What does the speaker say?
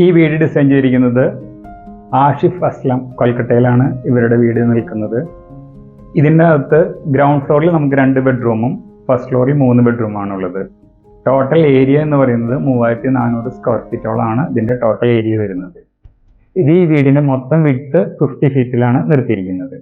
ഈ വീട് ഡിസൈൻ ചെയ്തിരിക്കുന്നത് ആഷിഫ് അസ്ലം, കൊൽക്കത്തയിലാണ് ഇവരുടെ വീട് നിൽക്കുന്നത്. ഇതിൻ്റെ അകത്ത് ഗ്രൗണ്ട് ഫ്ലോറിൽ നമുക്ക് 2 ബെഡ്റൂമും ഫസ്റ്റ് ഫ്ലോറിൽ 3 ബെഡ്റൂമാണുള്ളത്. ടോട്ടൽ ഏരിയ എന്ന് പറയുന്നത് 3400 സ്ക്വയർ ഫീറ്റോളാണ് ഇതിൻ്റെ ടോട്ടൽ ഏരിയ വരുന്നത്. ഇത് ഈ വീടിൻ്റെ മൊത്തം വിഡ്ത്ത് 50 ഫീറ്റിലാണ് നിർത്തിയിരിക്കുന്നത്.